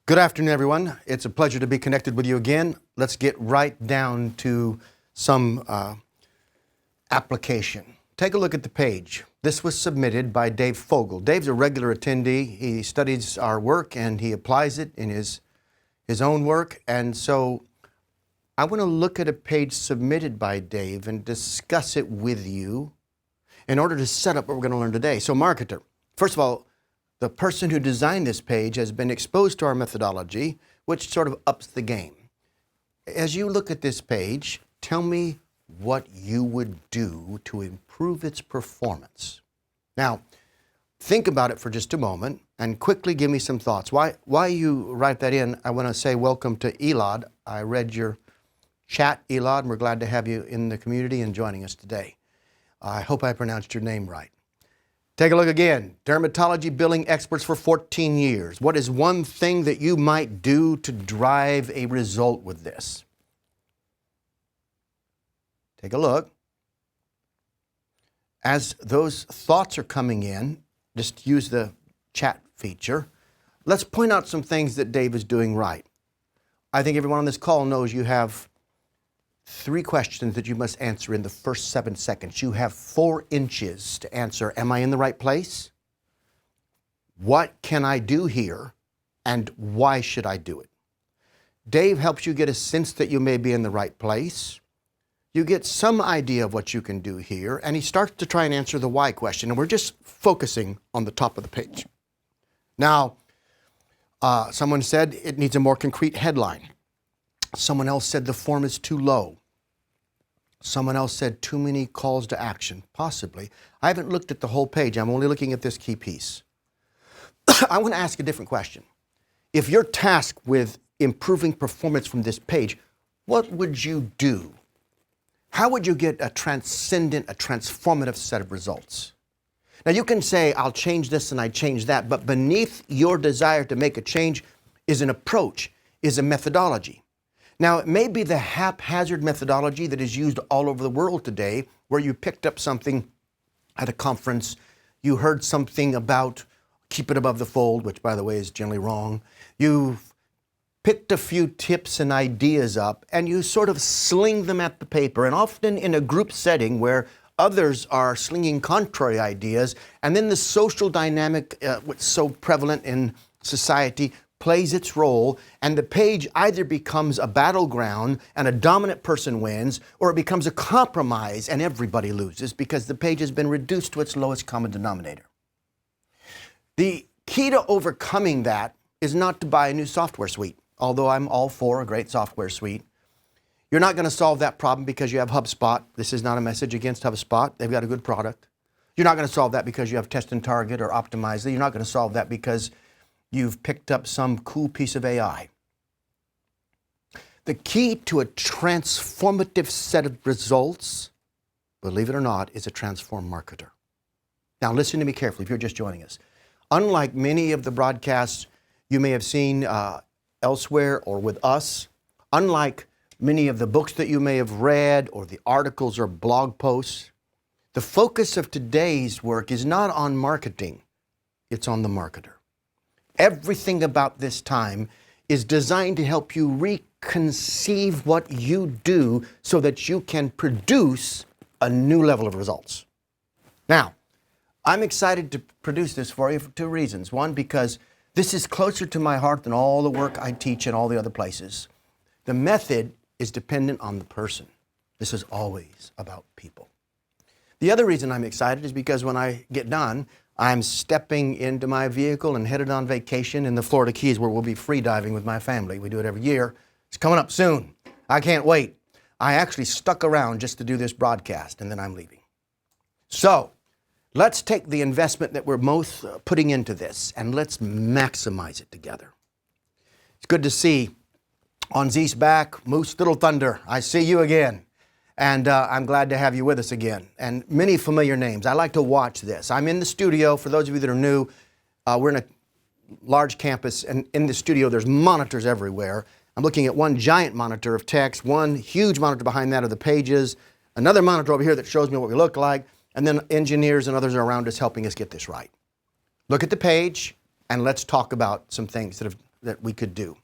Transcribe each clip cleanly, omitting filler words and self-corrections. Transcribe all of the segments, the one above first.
Good afternoon, everyone. It's a pleasure to be connected with you again. Let's get right down to some application. Take a look at the page. This was submitted by Dave Fogel. Dave's a regular attendee. He studies our work and he applies it in his own work. And so I want to look at a page submitted by Dave and discuss it with you in order to set up what we're going to learn today. So marketer, first of all, the person who designed this page has been exposed to our methodology, which sort of ups the game. As you look at this page, tell me what you would do to improve its performance. Now, think about it for just a moment and quickly give me some thoughts. Why you write that in, I want to say welcome to Elad. I read your chat, Elad, and we're glad to have you in the community and joining us today. I hope I pronounced your name right. Take a look again. Dermatology billing experts for 14 years. What is one thing that you might do to drive a result with this? Take a look. As those thoughts are coming in, just use the chat feature. Let's point out some things that Dave is doing right. I think everyone on this call knows you have 3 questions that you must answer in the first 7 seconds. You have 4 inches to answer. Am I in the right place? What can I do here? And why should I do it? Dave helps you get a sense that you may be in the right place. You get some idea of what you can do here, and he starts to try and answer the why question, and we're just focusing on the top of the page. Now, someone said it needs a more concrete headline. Someone else said the form is too low. Someone else said too many calls to action, possibly. I haven't looked at the whole page. I'm only looking at this key piece. I want to ask a different question. If you're tasked with improving performance from this page, what would you do? How would you get a transcendent, a transformative set of results? Now you can say, I'll change this and I change that, but beneath your desire to make a change is an approach, is a methodology. Now, it may be the haphazard methodology that is used all over the world today, where you picked up something at a conference, you heard something about keep it above the fold, which, by the way, is generally wrong. You've picked a few tips and ideas up, and you sort of sling them at the paper, and often in a group setting where others are slinging contrary ideas, and then the social dynamic, what's so prevalent in society, plays its role, and the page either becomes a battleground and a dominant person wins, or it becomes a compromise and everybody loses because the page has been reduced to its lowest common denominator. The key to overcoming that is not to buy a new software suite, although I'm all for a great software suite. You're not going to solve that problem because you have HubSpot. This is not a message against HubSpot. They've got a good product. You're not going to solve that because you have Test and Target or Optimize. You're not going to solve that because you've picked up some cool piece of AI. The key to a transformative set of results, believe it or not, is a transformed marketer. Now listen to me carefully if you're just joining us. Unlike many of the broadcasts you may have seen elsewhere or with us, unlike many of the books that you may have read or the articles or blog posts, the focus of today's work is not on marketing, it's on the marketer. Everything about this time is designed to help you reconceive what you do so that you can produce a new level of results. Now, I'm excited to produce this for you for 2 reasons. One, because this is closer to my heart than all the work I teach in all the other places. The method is dependent on the person. This is always about people. The other reason I'm excited is because when I get done, I'm stepping into my vehicle and headed on vacation in the Florida Keys where we'll be free diving with my family. We do it every year. It's coming up soon. I can't wait. I actually stuck around just to do this broadcast and then I'm leaving. So let's take the investment that we're both putting into this and let's maximize it together. It's good to see on Zeus back, Moose Little Thunder. I see you again. And I'm glad to have you with us again. And many familiar names. I like to watch this. I'm in the studio. For those of you that are new, we're in a large campus. And in the studio, there's monitors everywhere. I'm looking at one giant monitor of text, one huge monitor behind that of the pages, another monitor over here that shows me what we look like, and then engineers and others are around us helping us get this right. Look at the page, and let's talk about some things that have that we could do.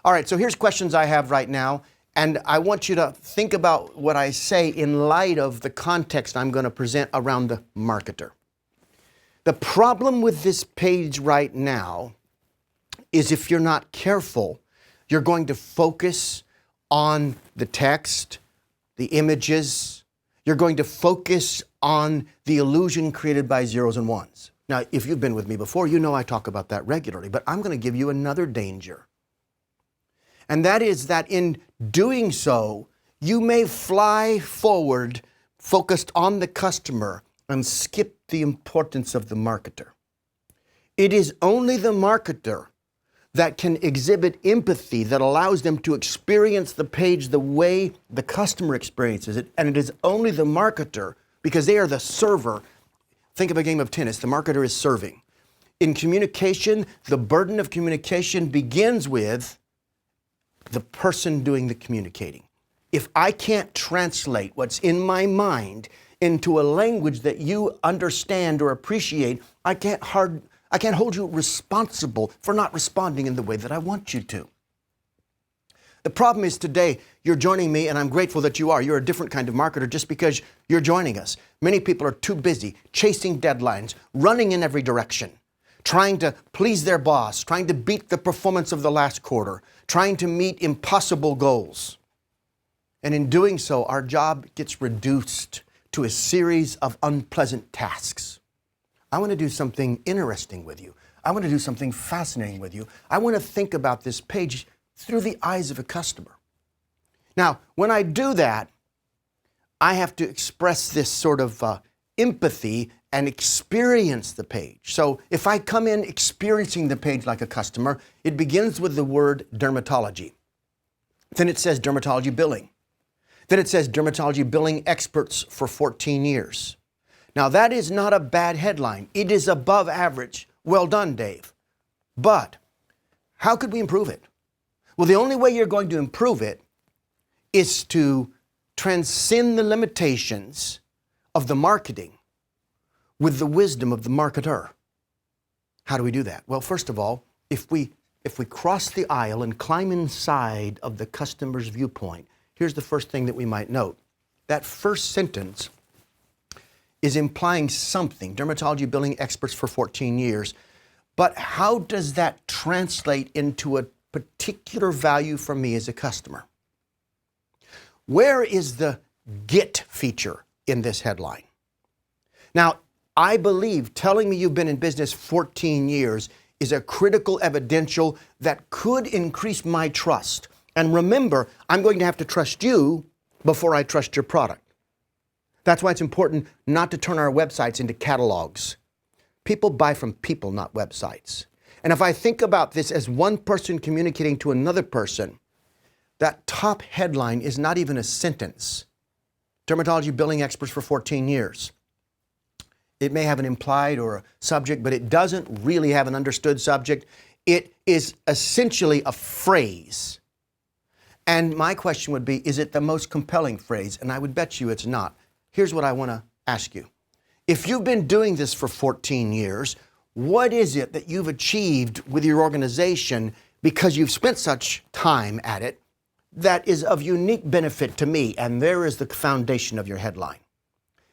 All right, so here's questions I have right now, and I want you to think about what I say in light of the context I'm going to present around the marketer. The problem with this page right now is if you're not careful, you're going to focus on the text, the images. You're going to focus on the illusion created by zeros and ones. Now, if you've been with me before, you know I talk about that regularly, but I'm going to give you another danger. And that is that in doing so, you may fly forward focused on the customer and skip the importance of the marketer. It is only the marketer that can exhibit empathy that allows them to experience the page the way the customer experiences it. And it is only the marketer, because they are the server. Think of a game of tennis. The marketer is serving. In communication, the burden of communication begins with the person doing the communicating. If I can't translate what's in my mind into a language that you understand or appreciate, I can't hold you responsible for not responding in the way that I want you to. The problem is today, you're joining me, and I'm grateful that you are. You're a different kind of marketer just because you're joining us. Many people are too busy chasing deadlines, running in every direction, trying to please their boss, trying to beat the performance of the last quarter, trying to meet impossible goals. And in doing so, our job gets reduced to a series of unpleasant tasks. I want to do something interesting with you. I want to do something fascinating with you. I want to think about this page through the eyes of a customer. Now, when I do that, I have to express this sort of empathy and experience the page. So if I come in experiencing the page like a customer, it begins with the word dermatology. Then it says dermatology billing. Then it says dermatology billing experts for 14 years. Now that is not a bad headline. It is above average. Well done, Dave. But how could we improve it? Well, the only way you're going to improve it is to transcend the limitations of the marketing with the wisdom of the marketer. How do we do that? Well, first of all, if we cross the aisle and climb inside of the customer's viewpoint, here's the first thing that we might note. That first sentence is implying something. Dermatology billing experts for 14 years. But how does that translate into a particular value for me as a customer? Where is the get feature in this headline? Now, I believe telling me you've been in business 14 years is a critical evidential that could increase my trust. And remember, I'm going to have to trust you before I trust your product. That's why it's important not to turn our websites into catalogs. People buy from people, not websites. And if I think about this as one person communicating to another person, that top headline is not even a sentence. Dermatology billing experts for 14 years. It may have an implied or a subject, but it doesn't really have an understood subject. It is essentially a phrase. And my question would be, is it the most compelling phrase? And I would bet you it's not. Here's what I want to ask you. If you've been doing this for 14 years, what is it that you've achieved with your organization because you've spent such time at it that is of unique benefit to me? And there is the foundation of your headline.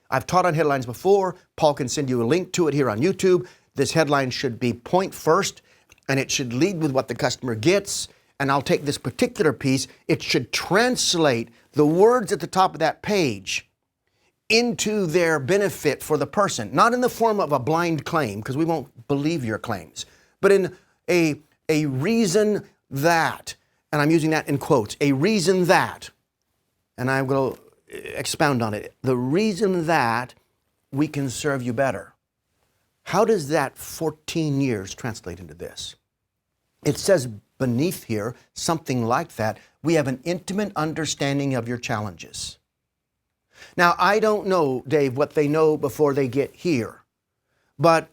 I've taught on headlines before. Paul can send you a link to it here on YouTube. This headline should be point first, and it should lead with what the customer gets. And I'll take this particular piece. It should translate the words at the top of that page into their benefit for the person, not in the form of a blind claim, because we won't believe your claims, but in a reason that, and I'm using that in quotes, a reason that, and I will expound on it, the reason that we can serve you better. How does that 14 years translate into this? It says beneath here, something like that, we have an intimate understanding of your challenges. Now, I don't know, Dave, what they know before they get here, but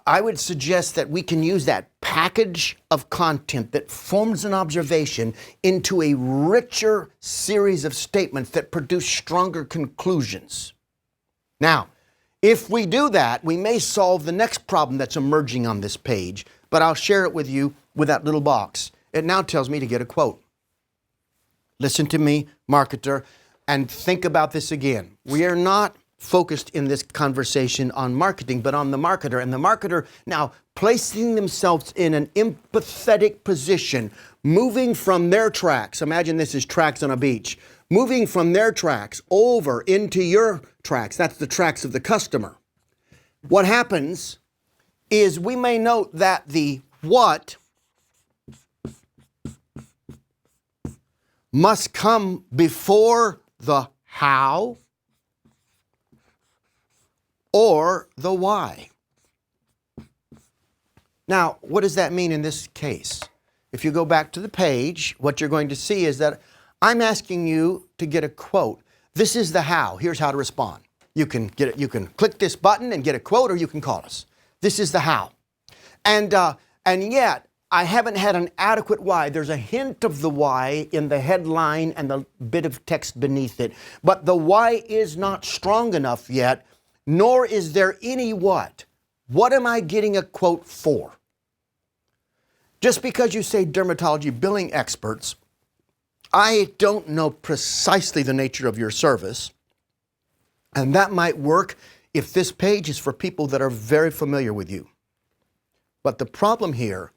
I would suggest that we can use that package of content that forms an observation into a richer series of statements that produce stronger conclusions. Now, if we do that, we may solve the next problem that's emerging on this page, but I'll share it with you with that little box. It now tells me to get a quote. Listen to me, marketer, and think about this again. We are not focused in this conversation on marketing, but on the marketer. And the marketer now placing themselves in an empathetic position, moving from their tracks. Imagine this is tracks on a beach. Moving from their tracks over into your tracks. That's the tracks of the customer. What happens is we may note that the what must come before the how or the why. Now, what does that mean in this case? If you go back to the page, what you're going to see is that I'm asking you to get a quote. This is the how. Here's how to respond. You can get it. You can click this button and get a quote, or you can call us. This is the how. And yet, I haven't had an adequate why. There's a hint of the why in the headline and the bit of text beneath it. But the why is not strong enough yet, nor is there any what. What am I getting a quote for? Just because you say dermatology billing experts, I don't know precisely the nature of your service. And that might work if this page is for people that are very familiar with you. But the problem here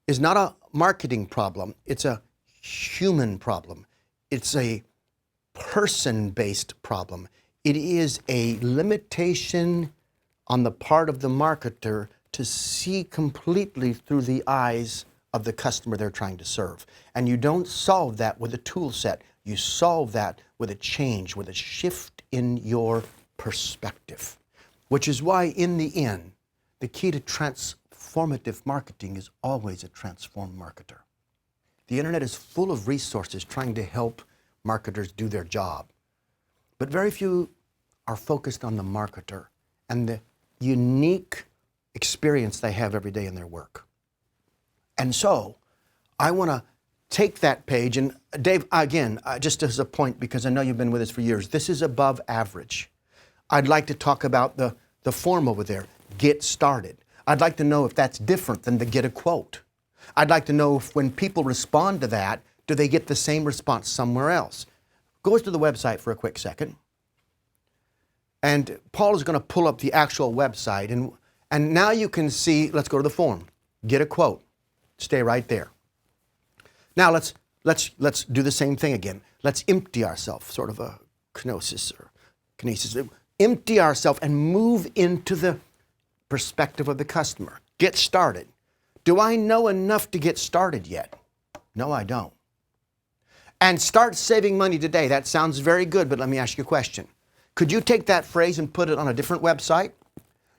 is not a marketing problem. It's a human problem. It's a person-based problem. It is a limitation on the part of the marketer to see completely through the eyes of the customer they're trying to serve. And you don't solve that with a tool set. You solve that with a change, with a shift in your perspective. Which is why, in the end, the key to transformative marketing is always a transformed marketer. The internet is full of resources trying to help marketers do their job. But very few are focused on the marketer and the unique experience they have every day in their work. And so, I want to take that page, and Dave, again, just as a point, because I know you've been with us for years, this is above average. I'd like to talk about the form over there, get started. I'd like to know if that's different than the get a quote. I'd like to know if when people respond to that, do they get the same response somewhere else? Go to the website for a quick second. And Paul is going to pull up the actual website, and now you can see, let's go to the form, get a quote. Stay right there. Now let's do the same thing again. Let's empty ourselves, sort of a kenosis or kinesis. Empty ourselves and move into the perspective of the customer. Get started. Do I know enough to get started yet? No, I don't. And start saving money today. That sounds very good, but let me ask you a question. Could you take that phrase and put it on a different website?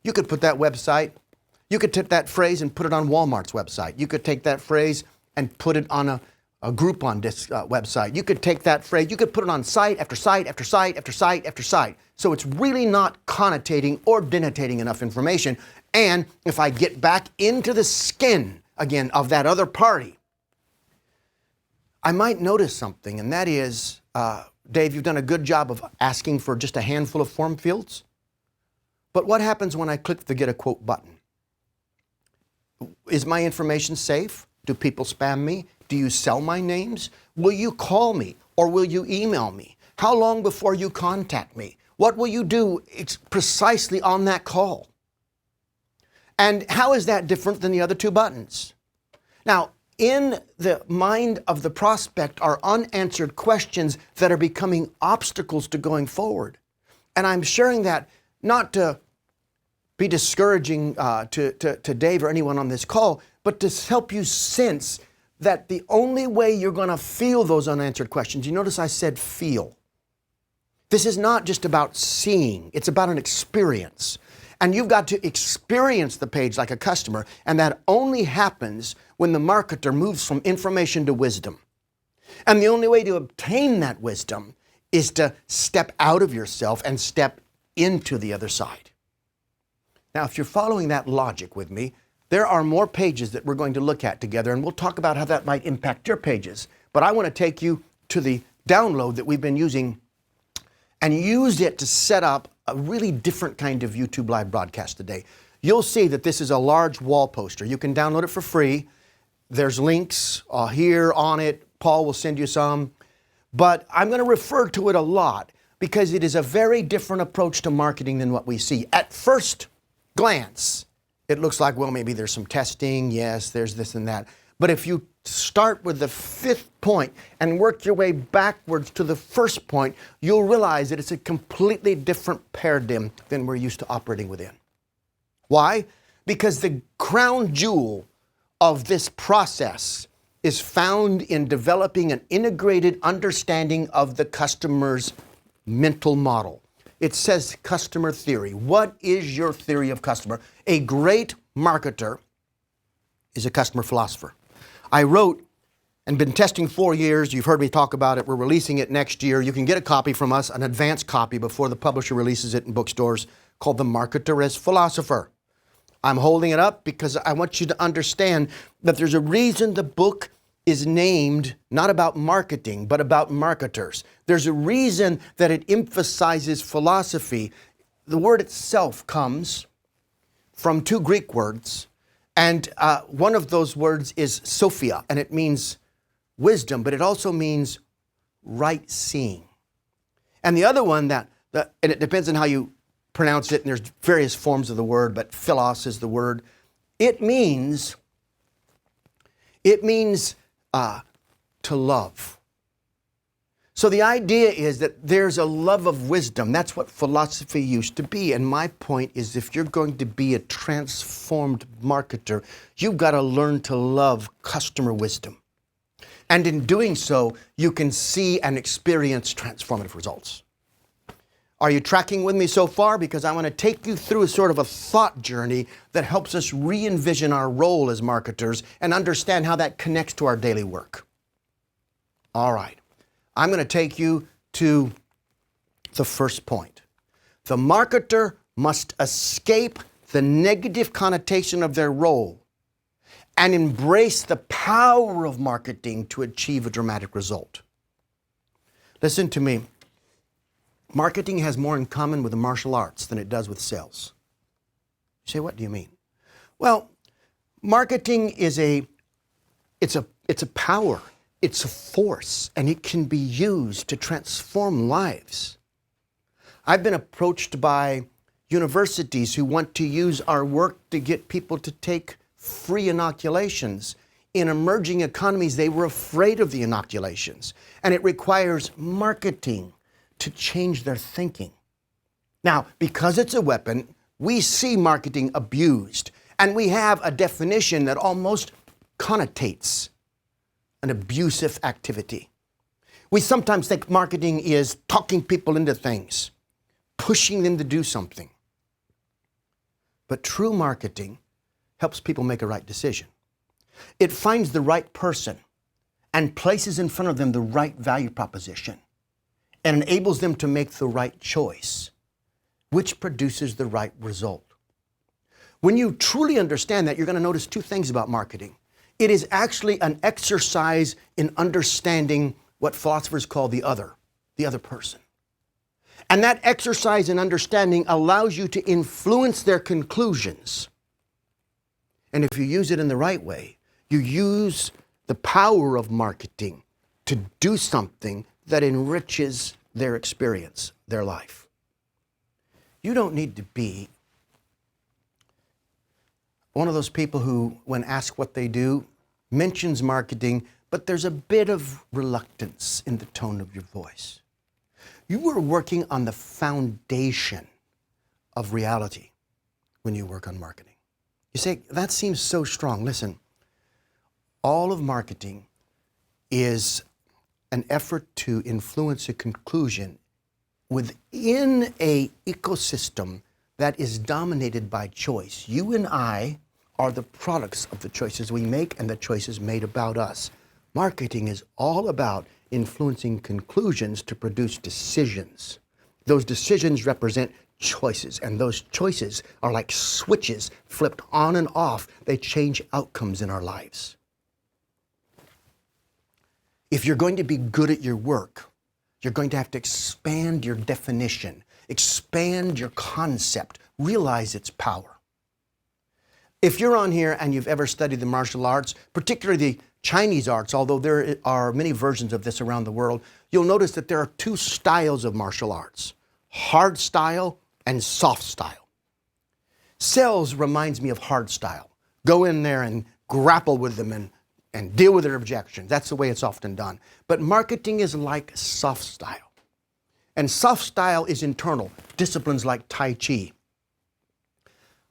You could put that website, you could take that phrase and put it on Walmart's website. You could take that phrase and put it on a Groupon website. You could take that phrase, you could put it on site after site after site after site after site. So it's really not connotating or denotating enough information. And if I get back into the skin again of that other party, I might notice something, and that is, Dave, you've done a good job of asking for just a handful of form fields. But what happens when I click the Get a Quote button? Is my information safe? Do people spam me? Do you sell my names? Will you call me or will you email me? How long before you contact me? What will you do precisely on that call? And how is that different than the other two buttons? Now, in the mind of the prospect are unanswered questions that are becoming obstacles to going forward. And I'm sharing that not to be discouraging to Dave or anyone on this call, but to help you sense that the only way you're going to feel those unanswered questions, you notice I said feel. This is not just about seeing, it's about an experience. And you've got to experience the page like a customer, and that only happens when the marketer moves from information to wisdom. And the only way to obtain that wisdom is to step out of yourself and step into the other side. Now, if you're following that logic with me, there are more pages that we're going to look at together, and we'll talk about how that might impact your pages. But I want to take you to the download that we've been using and use it to set up a really different kind of YouTube live broadcast today. You'll see that this is a large wall poster. You can download it for free, There's links here on it. Paul will send you some. But I'm going to refer to it a lot because it is a very different approach to marketing than what we see. At first glance, it looks like, well, maybe there's some testing. Yes, there's this and that. But if you start with the fifth point and work your way backwards to the first point, you'll realize that it's a completely different paradigm than we're used to operating within. Why? Because the crown jewel of this process is found in developing an integrated understanding of the customer's mental model. It says customer theory. What is your theory of customer? A great marketer is a customer philosopher. I wrote and been testing 4 years. You've heard me talk about it. We're releasing it next year. You can get a copy from us, an advanced copy before the publisher releases it in bookstores, called The Marketer as Philosopher. I'm holding it up because I want you to understand that there's a reason the book is named not about marketing, but about marketers. There's a reason that it emphasizes philosophy. The word itself comes from 2 Greek words, and one of those words is Sophia, and it means wisdom, but it also means right seeing. And the other one and it depends on how you pronounce it, and there's various forms of the word, but philos is the word. It means to love. So the idea is that there's a love of wisdom. That's what philosophy used to be. And my point is, if you're going to be a transformed marketer, you've got to learn to love customer wisdom. And in doing so, you can see and experience transformative results. Are you tracking with me so far? Because I want to take you through a sort of a thought journey that helps us re-envision our role as marketers and understand how that connects to our daily work. All right. I'm going to take you to the first point. The marketer must escape the negative connotation of their role and embrace the power of marketing to achieve a dramatic result. Listen to me. Marketing has more in common with the martial arts than it does with sales. You say, what do you mean? Well, marketing is it's a power. It's a force, and it can be used to transform lives. I've been approached by universities who want to use our work to get people to take free inoculations. In emerging economies, they were afraid of the inoculations, and it requires marketing to change their thinking. Now, because it's a weapon, we see marketing abused, and we have a definition that almost connotates an abusive activity. We sometimes think marketing is talking people into things, pushing them to do something. But true marketing helps people make a right decision. It finds the right person and places in front of them the right value proposition and enables them to make the right choice, which produces the right result. When you truly understand that, you're going to notice 2 things about marketing. It is actually an exercise in understanding what philosophers call the other person. And that exercise in understanding allows you to influence their conclusions. And if you use it in the right way, you use the power of marketing to do something that enriches their experience, their life. You don't need to be one of those people who, when asked what they do, mentions marketing, but there's a bit of reluctance in the tone of your voice. You are working on the foundation of reality when you work on marketing. You say, that seems so strong. Listen, all of marketing is an effort to influence a conclusion within an ecosystem that is dominated by choice. You and I are the products of the choices we make and the choices made about us. Marketing is all about influencing conclusions to produce decisions. Those decisions represent choices, and those choices are like switches flipped on and off. They change outcomes in our lives. If you're going to be good at your work, you're going to have to expand your definition, expand your concept, realize its power. If you're on here and you've ever studied the martial arts, particularly the Chinese arts, although there are many versions of this around the world, you'll notice that there are two styles of martial arts, hard style and soft style. Sales reminds me of hard style. Go in there and grapple with them and deal with their objections. That's the way it's often done. But marketing is like soft style. And soft style is internal, disciplines like Tai Chi.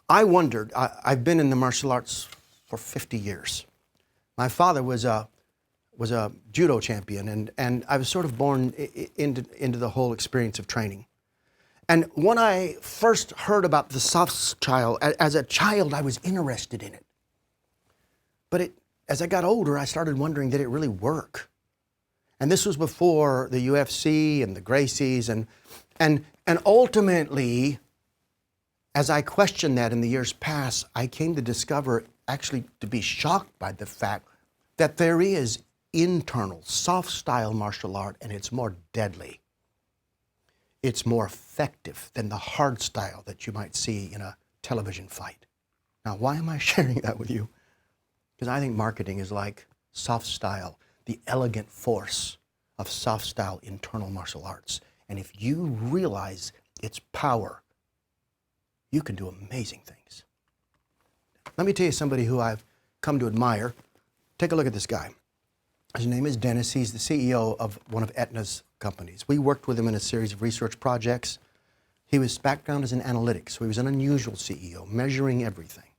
I wondered, I've been in the martial arts for 50 years. My father was a judo champion, and I was sort of born into the whole experience of training. And when I first heard about the soft style, as a child, I was interested in it. But as I got older, I started wondering, did it really work? And this was before the UFC and the Gracies, and ultimately, as I questioned that in the years past, I came to discover, actually to be shocked by the fact that there is internal, soft style martial art, and it's more deadly. It's more effective than the hard style that you might see in a television fight. Now, why am I sharing that with you? Because I think marketing is like soft style, the elegant force of soft style internal martial arts. And if you realize its power, you can do amazing things. Let me tell you somebody who I've come to admire. Take a look at this guy. His name is Dennis. He's the CEO of one of Aetna's companies. We worked with him in a series of research projects. His background is in analytics, so he was an unusual CEO, measuring everything,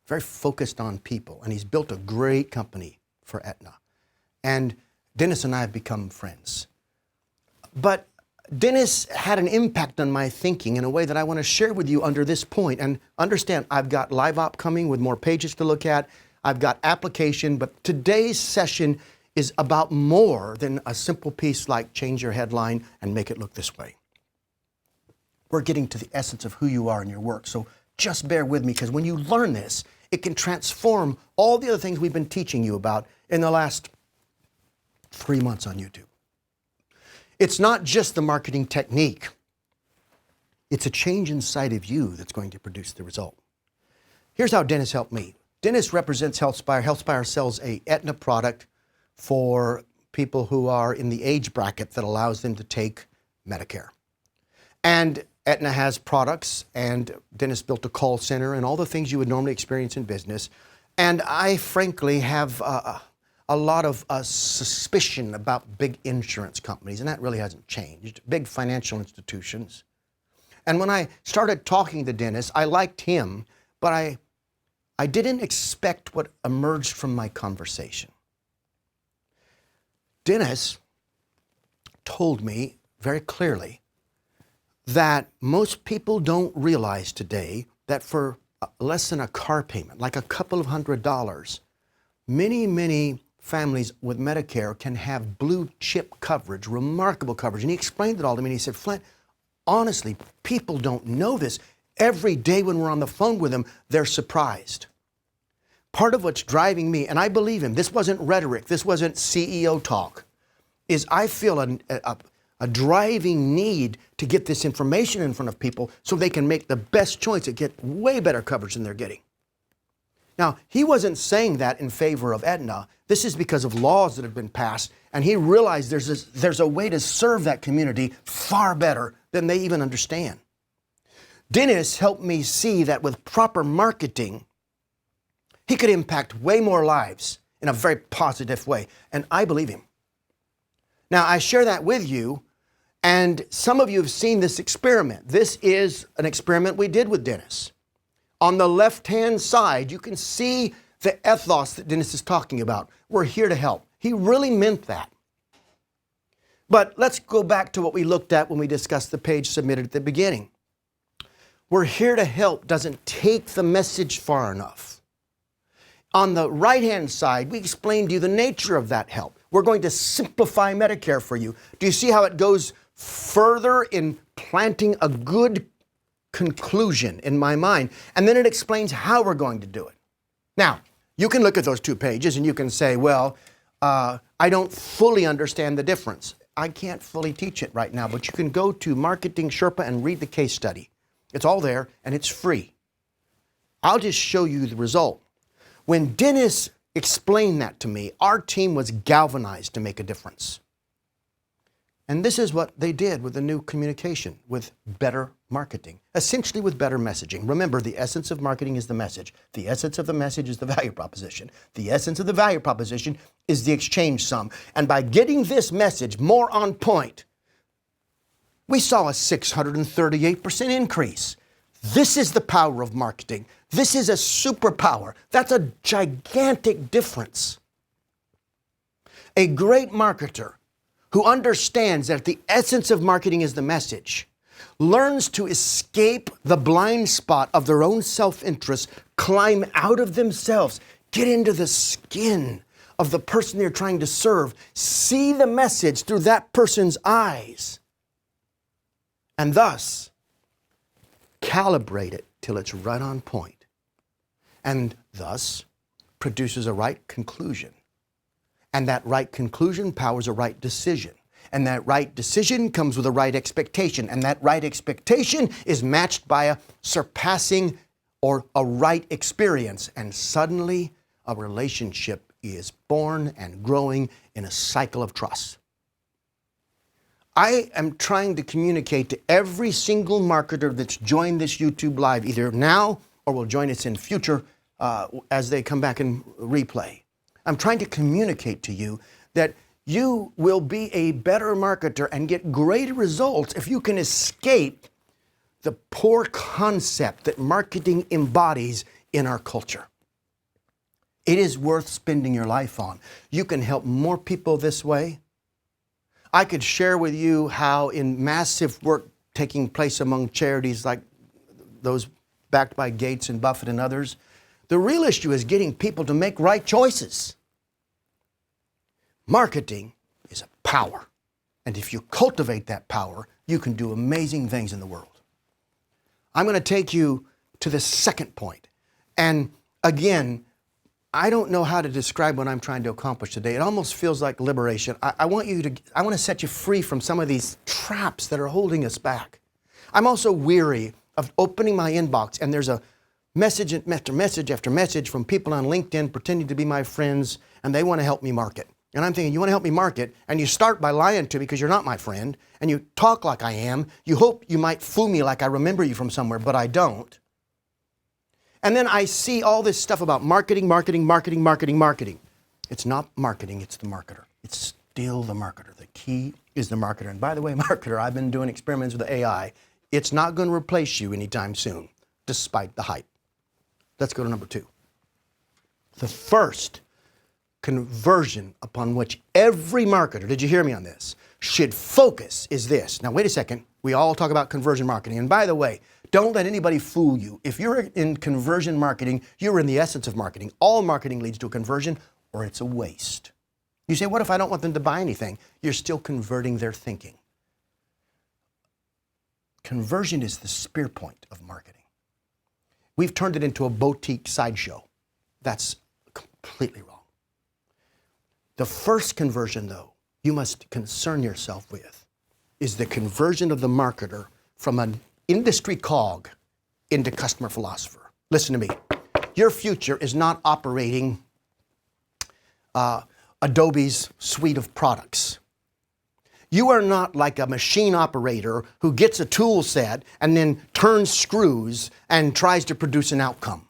very focused on people, and he's built a great company for Aetna. And Dennis and I have become friends. But Dennis had an impact on my thinking in a way that I want to share with you under this point. And understand, I've got live op coming with more pages to look at. I've got application, but today's session is about more than a simple piece like change your headline and make it look this way. We're getting to the essence of who you are in your work. So just bear with me, because when you learn this, it can transform all the other things we've been teaching you about in the last 3 months on YouTube. It's not just the marketing technique. It's a change inside of you that's going to produce the result. Here's how Dennis helped me. Dennis represents HealthSpire. HealthSpire sells a Aetna product for people who are in the age bracket that allows them to take Medicare. And Aetna has products, and Dennis built a call center and all the things you would normally experience in business. And I frankly have a lot of suspicion about big insurance companies, and that really hasn't changed, big financial institutions. And when I started talking to Dennis, I liked him, but I didn't expect what emerged from my conversation. Dennis told me very clearly that most people don't realize today that for less than a car payment, like a couple of $100s, many families with Medicare can have blue chip coverage, remarkable coverage. And he explained it all to me, and he said, Flint, honestly, people don't know this. Every day when we're on the phone with them, they're surprised. Part of what's driving me, and I believe him, this wasn't rhetoric, this wasn't CEO talk, is I feel a driving need to get this information in front of people so they can make the best choice and get way better coverage than they're getting. Now, he wasn't saying that in favor of Aetna. This is because of laws that have been passed, and he realized there's a way to serve that community far better than they even understand. Dennis helped me see that with proper marketing, he could impact way more lives in a very positive way, and I believe him. Now, I share that with you, and some of you have seen this experiment. This is an experiment we did with Dennis. On the left-hand side, you can see the ethos that Dennis is talking about. We're here to help. He really meant that. But let's go back to what we looked at when we discussed the page submitted at the beginning. We're here to help doesn't take the message far enough. On the right-hand side, we explained to you the nature of that help. We're going to simplify Medicare for you. Do you see how it goes further in planting a good conclusion in my mind? And then it explains how we're going to do it. Now, you can look at those 2 pages and you can say, well, I don't fully understand the difference. I can't fully teach it right now, but you can go to Marketing Sherpa and read the case study. It's all there and it's free. I'll just show you the result. When Dennis explained that to me, our team was galvanized to make a difference. And this is what they did with the new communication, with better marketing, essentially with better messaging. Remember, the essence of marketing is the message. The essence of the message is the value proposition. The essence of the value proposition is the exchange sum. And by getting this message more on point, we saw a 638% increase. This is the power of marketing. This is a superpower. That's a gigantic difference. A great marketer who understands that the essence of marketing is the message learns to escape the blind spot of their own self-interest, climb out of themselves, get into the skin of the person they're trying to serve, see the message through that person's eyes, and thus calibrate it till it's right on point, and thus produces a right conclusion. And that right conclusion powers a right decision. And that right decision comes with a right expectation. And that right expectation is matched by a surpassing or a right experience. And suddenly a relationship is born and growing in a cycle of trust. I am trying to communicate to every single marketer that's joined this YouTube Live, either now or will join us in future as they come back and replay. I'm trying to communicate to you that you will be a better marketer and get greater results if you can escape the poor concept that marketing embodies in our culture. It is worth spending your life on. You can help more people this way. I could share with you how in massive work taking place among charities like those backed by Gates and Buffett and others, the real issue is getting people to make right choices. Marketing is a power. And if you cultivate that power, you can do amazing things in the world. I'm going to take you to the second point. And again, I don't know how to describe what I'm trying to accomplish today. It almost feels like liberation. I want to set you free from some of these traps that are holding us back. I'm also weary of opening my inbox and there's a message after message after message from people on LinkedIn pretending to be my friends, and they want to help me market. And I'm thinking, you want to help me market, and you start by lying to me because you're not my friend, and you talk like I am. You hope you might fool me like I remember you from somewhere, but I don't. And then I see all this stuff about marketing. It's not marketing, it's the marketer. It's still the marketer. The key is the marketer. And by the way, marketer, I've been doing experiments with AI. It's not going to replace you anytime soon, despite the hype. Let's go to number 2. The first conversion upon which every marketer, did you hear me on this, should focus is this. Now, wait a second. We all talk about conversion marketing. And by the way, don't let anybody fool you. If you're in conversion marketing, you're in the essence of marketing. All marketing leads to a conversion or it's a waste. You say, what if I don't want them to buy anything? You're still converting their thinking. Conversion is the spear point of marketing. We've turned it into a boutique sideshow. That's completely wrong. The first conversion, though, you must concern yourself with is the conversion of the marketer from an industry cog into customer philosopher. Listen to me. Your future is not operating Adobe's suite of products. You are not like a machine operator who gets a tool set and then turns screws and tries to produce an outcome.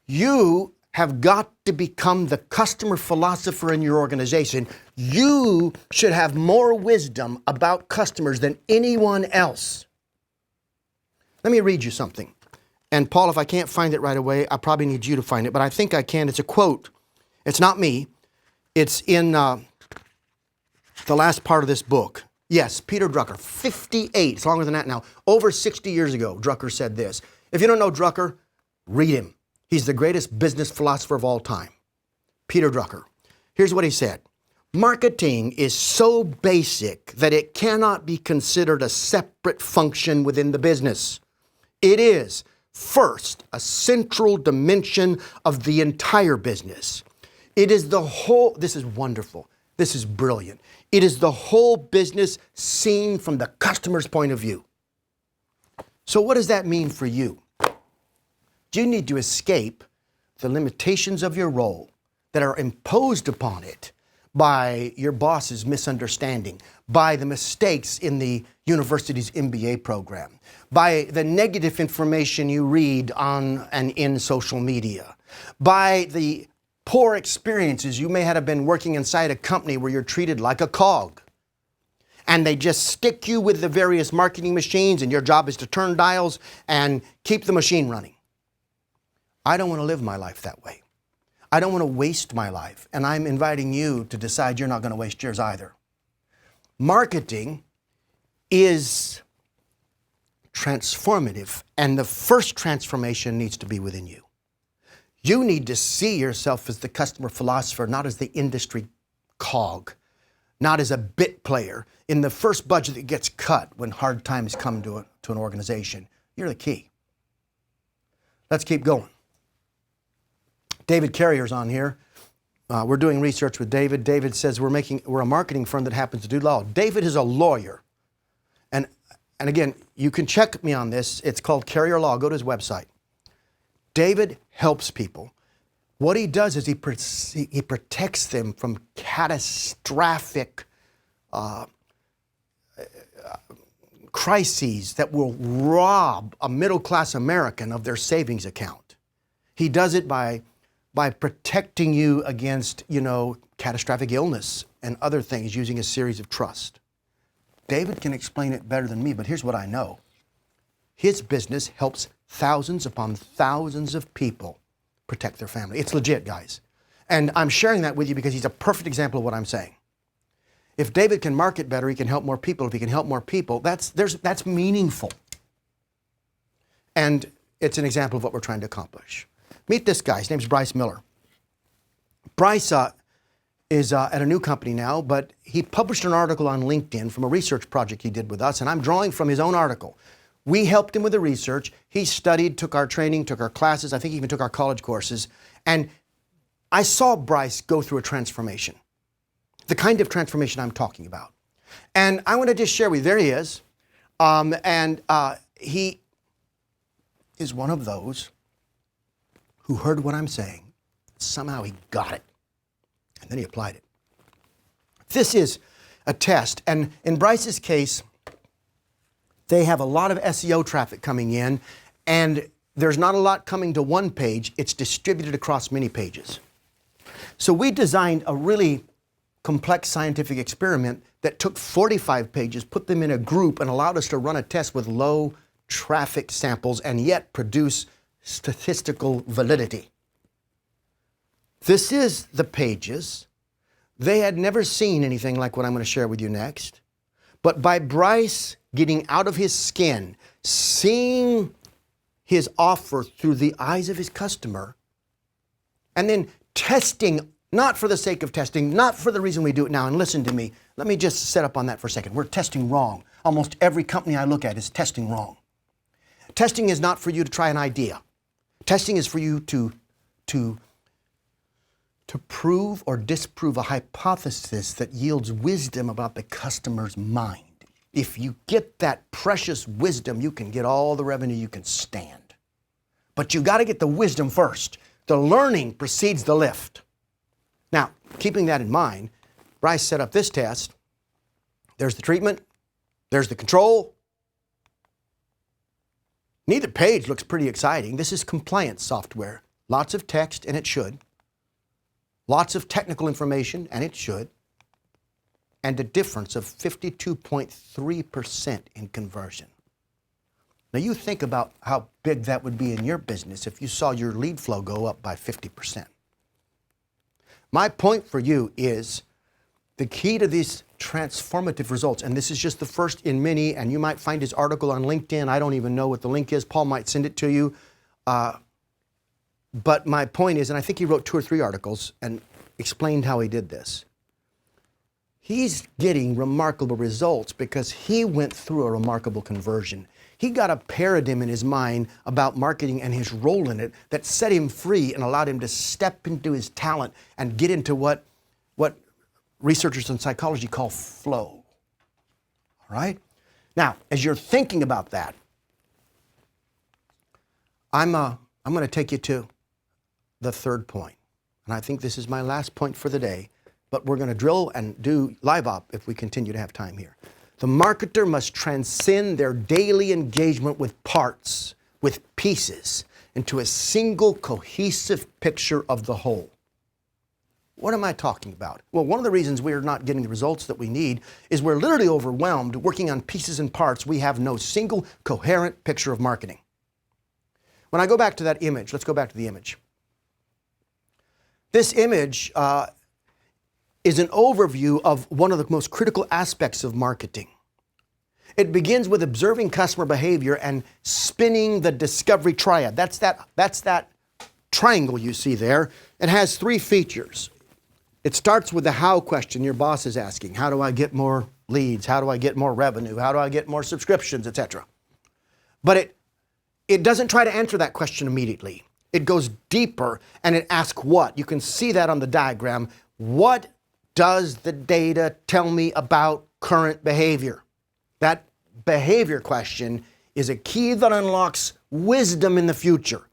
You have got to become the customer philosopher in your organization. You should have more wisdom about customers than anyone else. Let me read you something. And Paul, if I can't find it right away, I probably need you to find it, but I think I can. It's a quote. It's not me. It's in the last part of this book. Yes, Peter Drucker, 58, it's longer than that now. Over 60 years ago, Drucker said this. If you don't know Drucker, read him. He's the greatest business philosopher of all time. Peter Drucker. Here's what he said. Marketing is so basic that it cannot be considered a separate function within the business. It is, first, a central dimension of the entire business. It is the whole, this is wonderful. This is brilliant. It is the whole business seen from the customer's point of view. So what does that mean for you? You need to escape the limitations of your role that are imposed upon it by your boss's misunderstanding, by the mistakes in the university's MBA program, by the negative information you read on and in social media, by the poor experiences you may have been working inside a company where you're treated like a cog. And they just stick you with the various marketing machines and your job is to turn dials and keep the machine running. I don't want to live my life that way. I don't want to waste my life, and I'm inviting you to decide you're not going to waste yours either. Marketing is transformative, and the first transformation needs to be within you. You need to see yourself as the customer philosopher, not as the industry cog, not as a bit player in the first budget that gets cut when hard times come to an organization. You're the key. Let's keep going. David Carrier's on here. We're doing research with David. David says we're a marketing firm that happens to do law. David is a lawyer. And again, you can check me on this. It's called Carrier Law. Go to his website. David helps people. What he does is he protects them from catastrophic crises that will rob a middle-class American of their savings account. He does it by protecting you against, catastrophic illness and other things using a series of trust. David can explain it better than me, but here's what I know. His business helps thousands upon thousands of people protect their family. It's legit, guys. And I'm sharing that with you because he's a perfect example of what I'm saying. If David can market better, he can help more people. If he can help more people, that's meaningful. And it's an example of what we're trying to accomplish. Meet this guy. His name's Bryce Miller. Bryce is at a new company now, but he published an article on LinkedIn from a research project he did with us, and I'm drawing from his own article. We helped him with the research. He studied, took our training, took our classes. I think he even took our college courses. And I saw Bryce go through a transformation, the kind of transformation I'm talking about. And I want to just share with you, there he is. He is one of those who heard what I'm saying. Somehow he got it. And then he applied it. This is a test. And in Bryce's case, they have a lot of SEO traffic coming in, and there's not a lot coming to one page. It's distributed across many pages. So we designed a really complex scientific experiment that took 45 pages, put them in a group, and allowed us to run a test with low traffic samples and yet produce statistical validity. This is the pages. They had never seen anything like what I'm going to share with you next. But by Bryce getting out of his skin, seeing his offer through the eyes of his customer, and then testing, not for the sake of testing, not for the reason we do it now, and listen to me, let me just set up on that for a second. We're testing wrong. Almost every company I look at is testing wrong. Testing is not for you to try an idea. Testing is for you to prove or disprove a hypothesis that yields wisdom about the customer's mind. If you get that precious wisdom, you can get all the revenue you can stand. But you got to get the wisdom first. The learning precedes the lift. Now, keeping that in mind, Bryce set up this test. There's the treatment. There's the control. Neither page looks pretty exciting. This is compliance software. Lots of text, and it should. Lots of technical information, and it should. And a difference of 52.3% in conversion. Now you think about how big that would be in your business if you saw your lead flow go up by 50%. My point for you is the key to these transformative results, and this is just the first in many, and you might find his article on LinkedIn. I don't even know what the link is. Paul might send it to you. But my point is, and I think he wrote 2 or 3 articles and explained how he did this. He's getting remarkable results because he went through a remarkable conversion. He got a paradigm in his mind about marketing and his role in it that set him free and allowed him to step into his talent and get into what researchers in psychology call flow. All right? Now, as you're thinking about that, I'm I'm going to take you to the third point. And I think this is my last point for the day, but we're going to drill and do live op if we continue to have time here. The marketer must transcend their daily engagement with parts, with pieces, into a single cohesive picture of the whole. What am I talking about? Well, one of the reasons we're not getting the results that we need is we're literally overwhelmed working on pieces and parts. We have no single coherent picture of marketing. When I go back to that image, let's go back to the image. This image is an overview of one of the most critical aspects of marketing. It begins with observing customer behavior and spinning the discovery triad. That's that triangle you see there. It has three features. It starts with the how question your boss is asking. How do I get more leads? How do I get more revenue? How do I get more subscriptions, etc.? But it doesn't try to answer that question immediately. It goes deeper and it asks what. You can see that on the diagram. What does the data tell me about current behavior? That behavior question is a key that unlocks wisdom in the future.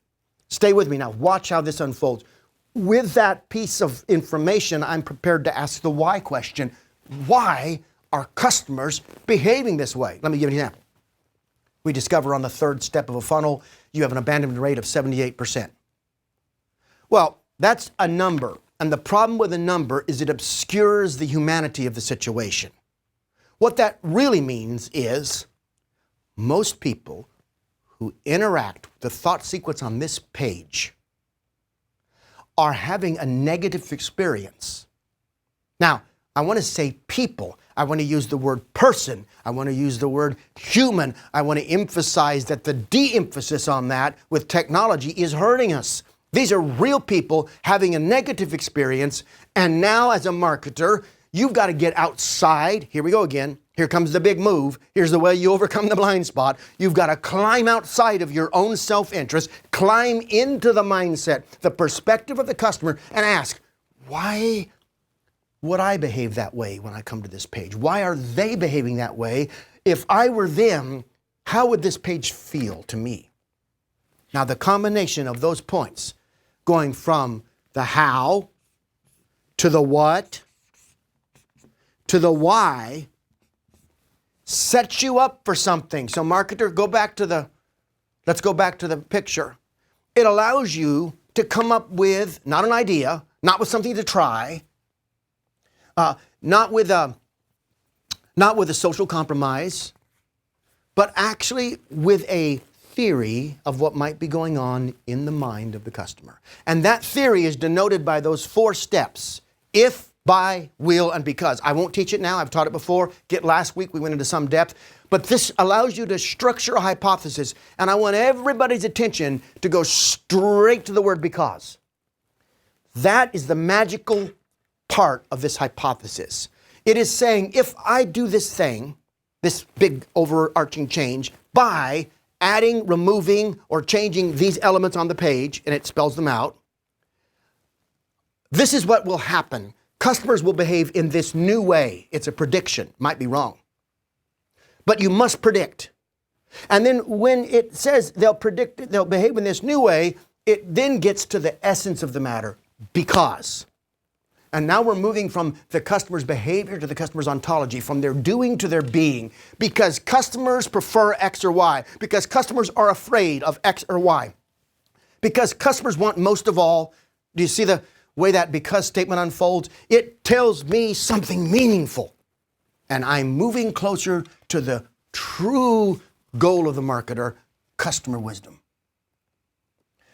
Stay with me now. Watch how this unfolds. With that piece of information, I'm prepared to ask the why question. Why are customers behaving this way? Let me give you an example. We discover on the third step of a funnel, you have an abandonment rate of 78%. Well, that's a number. And the problem with a number is it obscures the humanity of the situation. What that really means is most people who interact with the thought sequence on this page are having a negative experience. Now, I want to say people. I want to use the word person. I want to use the word human. I want to emphasize that the de-emphasis on that with technology is hurting us. These are real people having a negative experience, and now as a marketer, you've got to get outside. Here we go again. Here comes the big move. Here's the way you overcome the blind spot. You've got to climb outside of your own self-interest, climb into the mindset, the perspective of the customer, and ask, why would I behave that way when I come to this page? Why are they behaving that way? If I were them, how would this page feel to me? Now, the combination of those points, going from the how to the what to the why, sets you up for something. So marketer, let's go back to the picture. It allows you to come up with not an idea, not with something to try, not with a social compromise, but actually with a theory of what might be going on in the mind of the customer. And that theory is denoted by those four steps: if, by, will, and because. I won't teach it now. I've taught it before. Last week we went into some depth. But this allows you to structure a hypothesis. And I want everybody's attention to go straight to the word because. That is the magical part of this hypothesis. It is saying, if I do this thing, this big overarching change, by adding, removing, or changing these elements on the page, and it spells them out, this is what will happen. Customers will behave in this new way. It's a prediction. Might be wrong. But you must predict. And then when it says they'll behave in this new way, it then gets to the essence of the matter, because. And now we're moving from the customer's behavior to the customer's ontology, from their doing to their being, because customers prefer X or Y, because customers are afraid of X or Y, because customers want most of all. Do you see the way that because statement unfolds? It tells me something meaningful, and I'm moving closer to the true goal of the marketer, customer wisdom.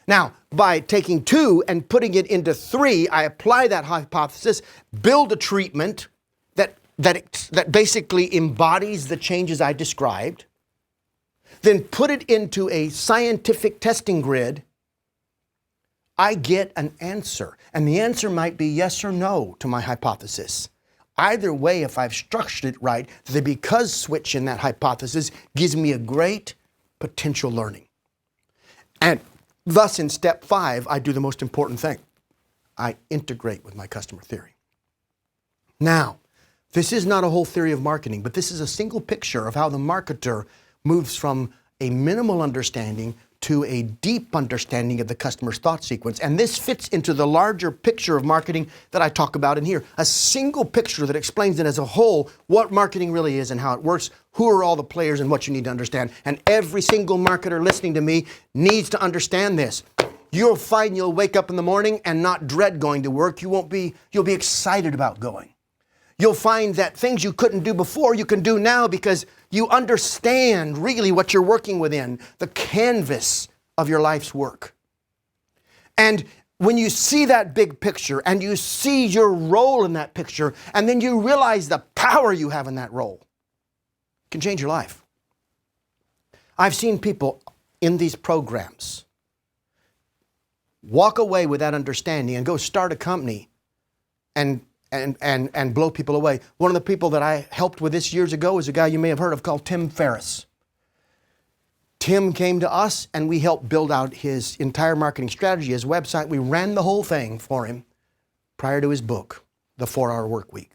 Now, by taking 2 and putting it into 3, I apply that hypothesis, build a treatment that basically embodies the changes I described, then put it into a scientific testing grid. I get an answer, and the answer might be yes or no to my hypothesis. Either way, if I've structured it right, the because switch in that hypothesis gives me a great potential learning. And thus, in step 5, I do the most important thing. I integrate with my customer theory. Now, this is not a whole theory of marketing, but this is a single picture of how the marketer moves from a minimal understanding to a deep understanding of the customer's thought sequence. And this fits into the larger picture of marketing that I talk about in here. A single picture that explains it as a whole, what marketing really is and how it works, who are all the players and what you need to understand. And every single marketer listening to me needs to understand this. You'll find you'll wake up in the morning and not dread going to work. You'll be excited about going. You'll find that things you couldn't do before, you can do now because you understand really what you're working within, the canvas of your life's work. And when you see that big picture and you see your role in that picture, and then you realize the power you have in that role, it can change your life. I've seen people in these programs walk away with that understanding and go start a company and blow people away. One of the people that I helped with this years ago is a guy you may have heard of called Tim Ferriss. Tim came to us and we helped build out his entire marketing strategy, his website. We ran the whole thing for him prior to his book, The 4-Hour Workweek.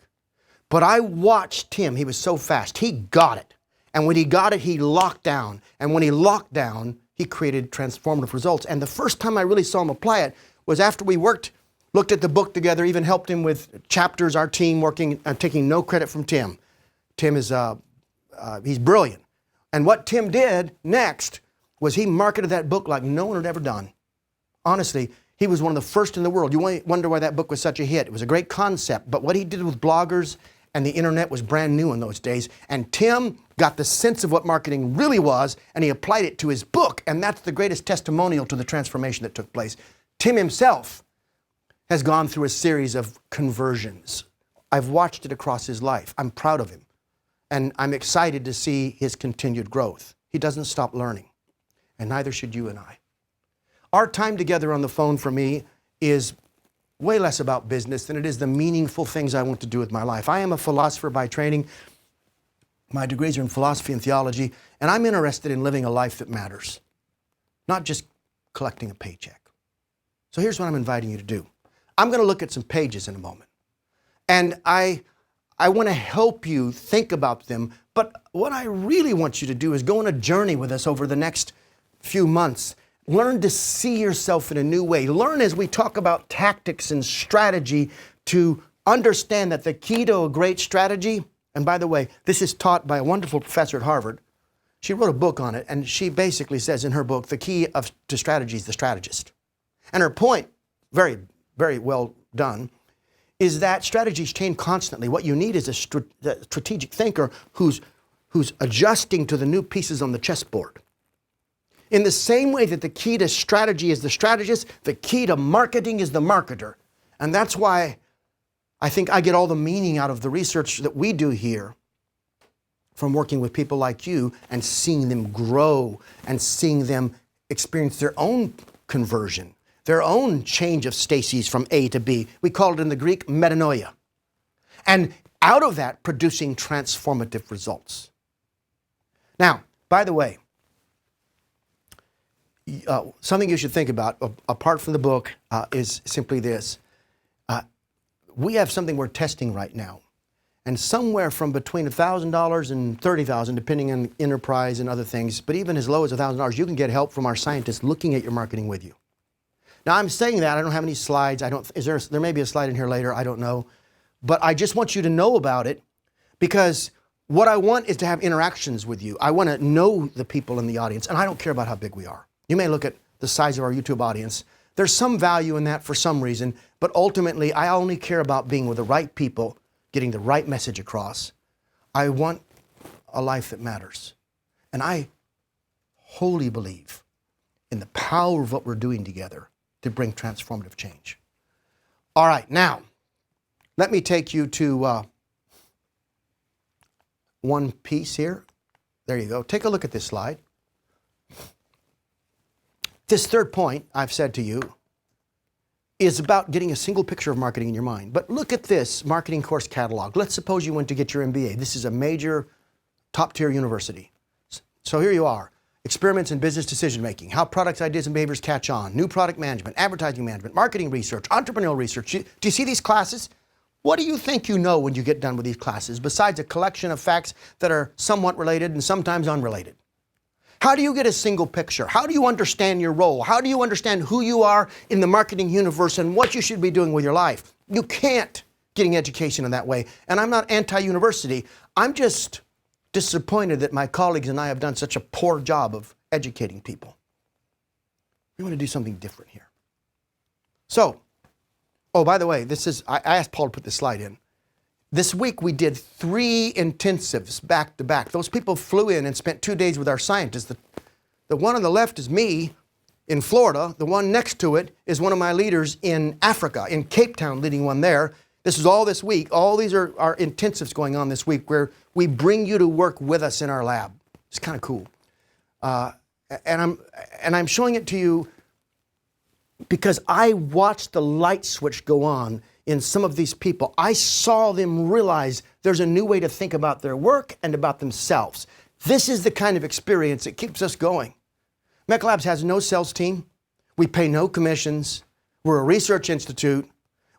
But I watched Tim. He was so fast. He got it. And when he got it, he locked down. And when he locked down, he created transformative results. And the first time I really saw him apply it was after we looked at the book together, even helped him with chapters, our team working, taking no credit from Tim. Tim is, he's brilliant. And what Tim did next was he marketed that book like no one had ever done. Honestly, he was one of the first in the world. You wonder why that book was such a hit. It was a great concept, but what he did with bloggers and the internet was brand new in those days. And Tim got the sense of what marketing really was, and he applied it to his book, and that's the greatest testimonial to the transformation that took place. Tim himself has gone through a series of conversions. I've watched it across his life. I'm proud of him. And I'm excited to see his continued growth. He doesn't stop learning. And neither should you and I. Our time together on the phone for me is way less about business than it is the meaningful things I want to do with my life. I am a philosopher by training. My degrees are in philosophy and theology. And I'm interested in living a life that matters. Not just collecting a paycheck. So here's what I'm inviting you to do. I'm going to look at some pages in a moment. And I want to help you think about them. But what I really want you to do is go on a journey with us over the next few months. Learn to see yourself in a new way. Learn as we talk about tactics and strategy to understand that the key to a great strategy, and by the way, this is taught by a wonderful professor at Harvard. She wrote a book on it, and she basically says in her book, the key to strategy is the strategist. And her point, very well done, is that strategies change constantly. What you need is a strategic thinker who's adjusting to the new pieces on the chessboard. In the same way that the key to strategy is the strategist, the key to marketing is the marketer. And that's why I think I get all the meaning out of the research that we do here from working with people like you and seeing them grow and seeing them experience their own conversion, their own change of stasis from A to B. We call it in the Greek metanoia. And out of that, producing transformative results. Now, by the way, something you should think about, apart from the book, is simply this. We have something we're testing right now. And somewhere from between $1,000 and $30,000, depending on enterprise and other things, but even as low as $1,000, you can get help from our scientists looking at your marketing with you. Now, I'm saying that. I don't have any slides. There may be a slide in here later. I don't know. But I just want you to know about it because what I want is to have interactions with you. I want to know the people in the audience, and I don't care about how big we are. You may look at the size of our YouTube audience. There's some value in that for some reason, but ultimately, I only care about being with the right people, getting the right message across. I want a life that matters. And I wholly believe in the power of what we're doing together to bring transformative change. All right, now, let me take you to one piece here. There you go. Take a look at this slide. This third point, I've said to you, is about getting a single picture of marketing in your mind. But look at this marketing course catalog. Let's suppose you went to get your MBA. This is a major top-tier university. So here you are. Experiments in business decision-making, how products, ideas, and behaviors catch on, new product management, advertising management, marketing research, entrepreneurial research. Do you see these classes? What do you think you know when you get done with these classes, besides a collection of facts that are somewhat related and sometimes unrelated? How do you get a single picture? How do you understand your role? How do you understand who you are in the marketing universe and what you should be doing with your life? You can't getting education in that way. And I'm not anti-university. I'm just disappointed that my colleagues and I have done such a poor job of educating people. We want to do something different here. So, oh, by the way, I asked Paul to put this slide in. This week we did 3 intensives back to back. Those people flew in and spent 2 days with our scientists. The one on the left is me in Florida. The one next to it is one of my leaders in Africa, in Cape Town, leading one there. This is all this week. All these are intensives going on this week where we bring you to work with us in our lab. It's kind of cool. And I'm showing it to you because I watched the light switch go on in some of these people. I saw them realize there's a new way to think about their work and about themselves. This is the kind of experience that keeps us going. MECLABS has no sales team. We pay no commissions. We're a research institute.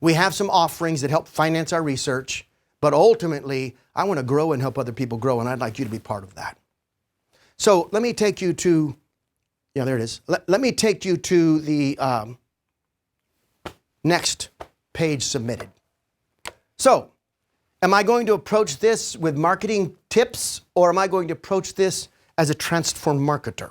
We have some offerings that help finance our research. But ultimately, I want to grow and help other people grow, and I'd like you to be part of that. So let me take you to, yeah, there it is. Let me take you to the next page submitted. So, am I going to approach this with marketing tips, or am I going to approach this as a transformed marketer?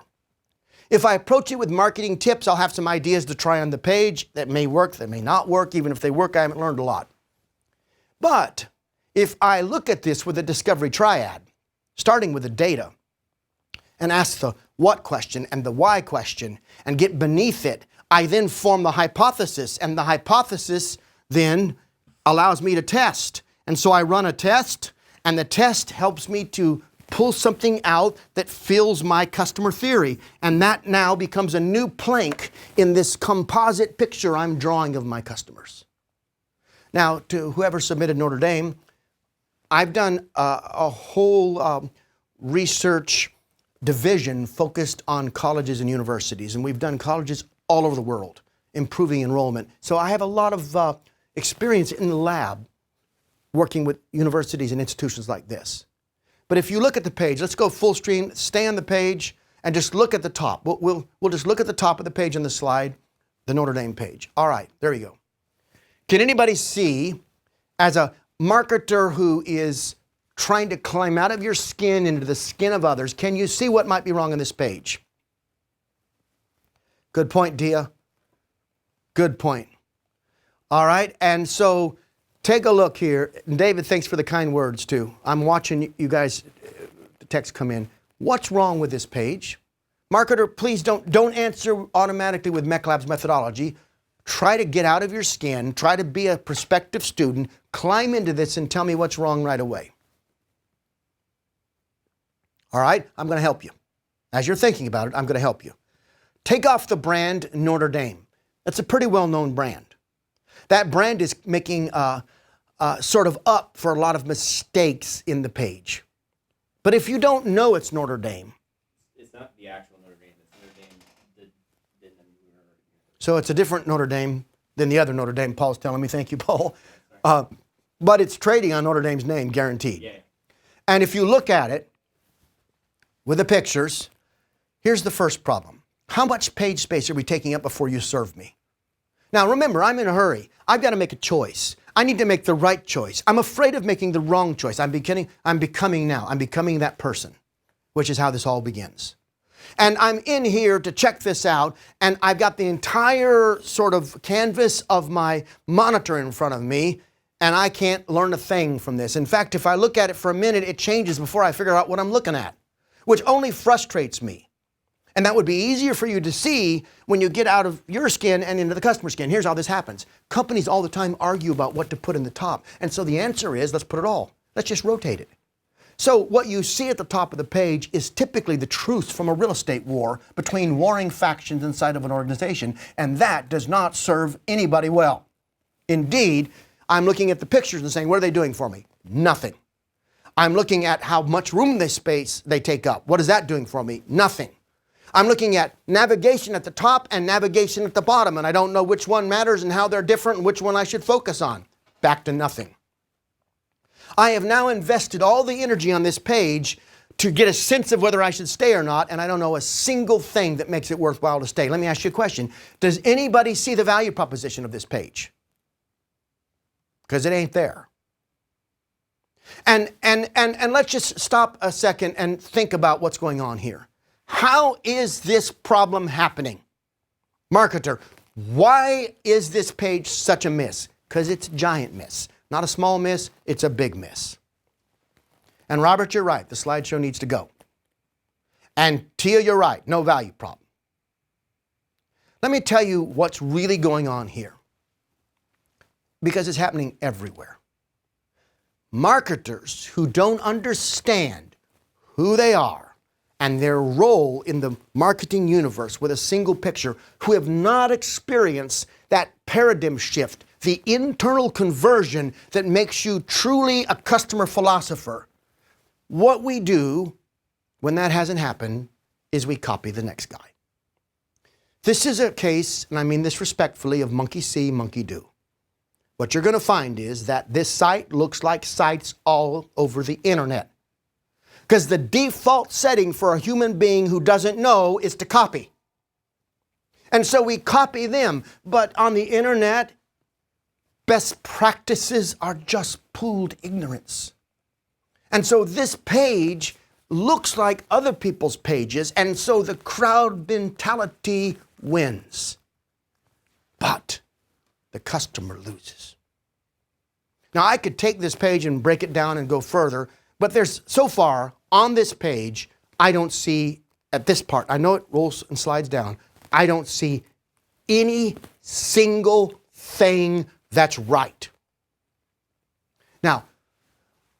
If I approach it with marketing tips, I'll have some ideas to try on the page that may work, that may not work. Even if they work, I haven't learned a lot. But if I look at this with a discovery triad, starting with the data, and ask the what question and the why question, and get beneath it, I then form the hypothesis, and the hypothesis then allows me to test. And so I run a test, and the test helps me to pull something out that fills my customer theory. And that now becomes a new plank in this composite picture I'm drawing of my customers. Now, to whoever submitted Notre Dame, I've done a whole research division focused on colleges and universities. And we've done colleges all over the world, improving enrollment. So I have a lot of experience in the lab working with universities and institutions like this. But if you look at the page, let's go full screen, stay on the page, and just look at the top. We'll just look at the top of the page on the slide, the Notre Dame page. All right, there we go. Can anybody see, as a marketer who is trying to climb out of your skin into the skin of others, can you see what might be wrong on this page? Good point, Dia. Good point. All right, and so take a look here. And David, thanks for the kind words too. I'm watching you guys, the text come in. What's wrong with this page? Marketer, please don't answer automatically with MECLABS methodology. Try to get out of your skin. Try to be a prospective student. Climb into this and tell me what's wrong right away. All right, I'm going to help you. As you're thinking about it, I'm going to help you. Take off the brand Notre Dame. That's a pretty well-known brand. That brand is making sort of up for a lot of mistakes in the page. But if you don't know it's Notre Dame. It's not the actual Notre Dame. It's Notre Dame. So it's a different Notre Dame than the other Notre Dame. Paul's telling me. Thank you, Paul. But it's trading on Notre Dame's name, guaranteed. Yeah. And if you look at it with the pictures, here's the first problem. How much page space are we taking up before you serve me? Now remember, I'm in a hurry. I've got to make a choice. I need to make the right choice. I'm afraid of making the wrong choice. I'm becoming that person, which is how this all begins. And I'm in here to check this out, and I've got the entire sort of canvas of my monitor in front of me, and I can't learn a thing from this. In fact, if I look at it for a minute, it changes before I figure out what I'm looking at, which only frustrates me. And that would be easier for you to see when you get out of your skin and into the customer skin. Here's how this happens. Companies all the time argue about what to put in the top. And so the answer is, let's put it all. Let's just rotate it. So what you see at the top of the page is typically the truth from a real estate war between warring factions inside of an organization. And that does not serve anybody well. Indeed, I'm looking at the pictures and saying, what are they doing for me? Nothing. I'm looking at how much room they take up. What is that doing for me? Nothing. I'm looking at navigation at the top and navigation at the bottom, and I don't know which one matters and how they're different and which one I should focus on. Back to nothing. I have now invested all the energy on this page to get a sense of whether I should stay or not, and I don't know a single thing that makes it worthwhile to stay. Let me ask you a question. Does anybody see the value proposition of this page? Because it ain't there. And let's just stop a second and think about what's going on here. How is this problem happening? Marketer, why is this page such a miss? Because it's a giant miss. Not a small miss, it's a big miss. And Robert, you're right. The slideshow needs to go. And Tia, you're right. No value problem. Let me tell you what's really going on here. Because it's happening everywhere. Marketers who don't understand who they are and their role in the marketing universe with a single picture, who have not experienced that paradigm shift, the internal conversion that makes you truly a customer philosopher. What we do when that hasn't happened is we copy the next guy. This is a case, and I mean this respectfully, of monkey see, monkey do. What you're going to find is that this site looks like sites all over the internet. Because the default setting for a human being who doesn't know is to copy. And so we copy them. But on the internet, best practices are just pooled ignorance. And so this page looks like other people's pages, and so the crowd mentality wins. But the customer loses. Now, I could take this page and break it down and go further, but there's, so far, on this page, I don't see, at this part, I know it rolls and slides down, I don't see any single thing that's right. Now,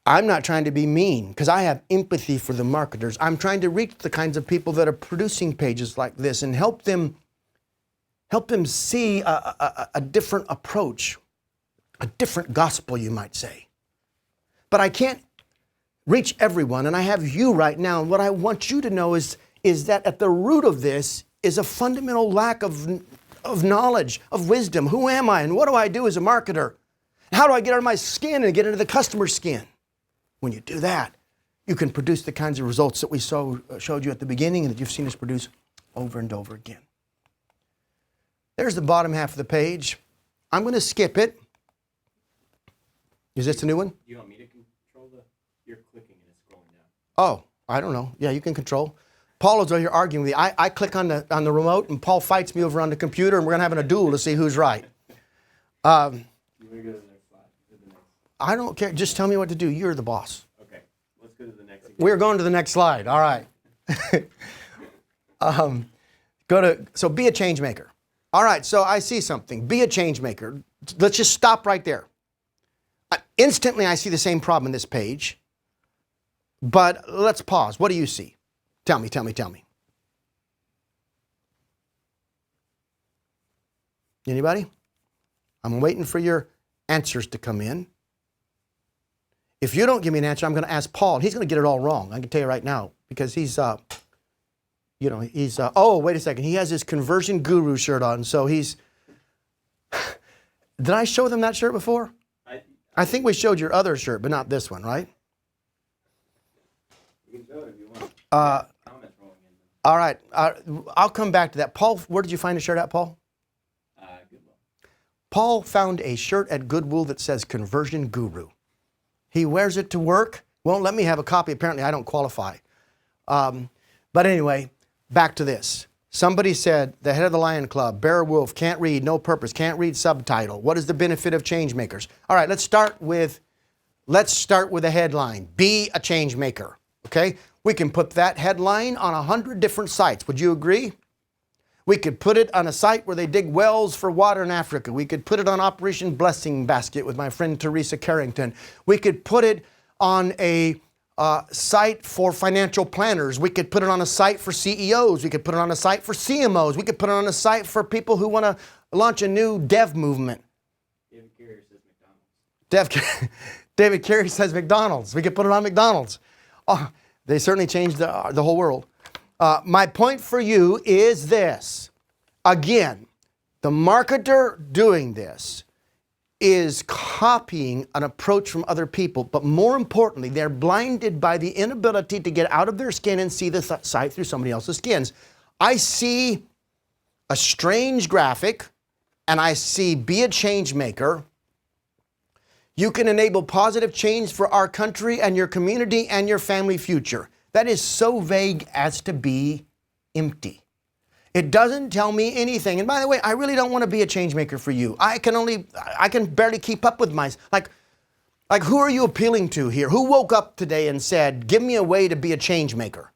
I'm not trying to be mean, because I have empathy for the marketers. I'm trying to reach the kinds of people that are producing pages like this and help them see a different approach, a different gospel, you might say. But I can't reach everyone, and I have you right now, and what I want you to know is that at the root of this is a fundamental lack of knowledge, of wisdom. Who am I, and what do I do as a marketer? How do I get out of my skin and get into the customer's skin? When you do that, you can produce the kinds of results that we showed you at the beginning and that you've seen us produce over and over again. There's the bottom half of the page. I'm going to skip it. Is this the new one? You want me to control you're clicking and it's scrolling down. Oh, I don't know. Yeah, you can control. Paul is over here arguing with me. I click on the remote and Paul fights me over on the computer, and we're going to have a duel to see who's right. You want to go to the next slide? I don't care. Just tell me what to do. You're the boss. Okay. Let's go to the next. We're going to the next slide. All right. So be a change maker. All right. So I see something. Be a change maker. Let's just stop right there. Instantly, I see the same problem in this page. But let's pause. What do you see? Tell me. Anybody? I'm waiting for your answers to come in. If you don't give me an answer, I'm going to ask Paul. He's going to get it all wrong. I can tell you right now, because he's oh, wait a second. He has his conversion guru shirt on, so he's. Did I show them that shirt before? I think we showed your other shirt, but not this one, right? You can show it if you want. Comments rolling in. All right. I'll come back to that. Paul, where did you find the shirt at, Paul? Goodwill. Paul found a shirt at Goodwill that says Conversion Guru. He wears it to work. Won't let me have a copy. Apparently, I don't qualify. But anyway, back to this. Somebody said, the head of the Lion Club, Bear Wolf, can't read, no purpose, can't read subtitle. What is the benefit of change makers? All right, let's start with a headline. Be a change maker, okay? We can put that headline on 100 different sites. Would you agree? We could put it on a site where they dig wells for water in Africa. We could put it on Operation Blessing Basket with my friend Teresa Carrington. We could put it on a site for financial planners. We could put it on a site for CEOs. We could put it on a site for CMOs. We could put it on a site for people who want to launch a new dev movement. David Carey says McDonald's. David Carey says McDonald's. We could put it on McDonald's. Oh, they certainly changed the whole world. My point for you is this. Again, the marketer doing this is copying an approach from other people, but more importantly, they're blinded by the inability to get out of their skin and see the sight through somebody else's skins. I see a strange graphic, and I see be a change maker. You can enable positive change for our country and your community and your family future. That is so vague as to be empty. It doesn't tell me anything. And by the way, I really don't want to be a change maker for you. I can barely keep up with my, like who are you appealing to here? Who woke up today and said, give me a way to be a change maker?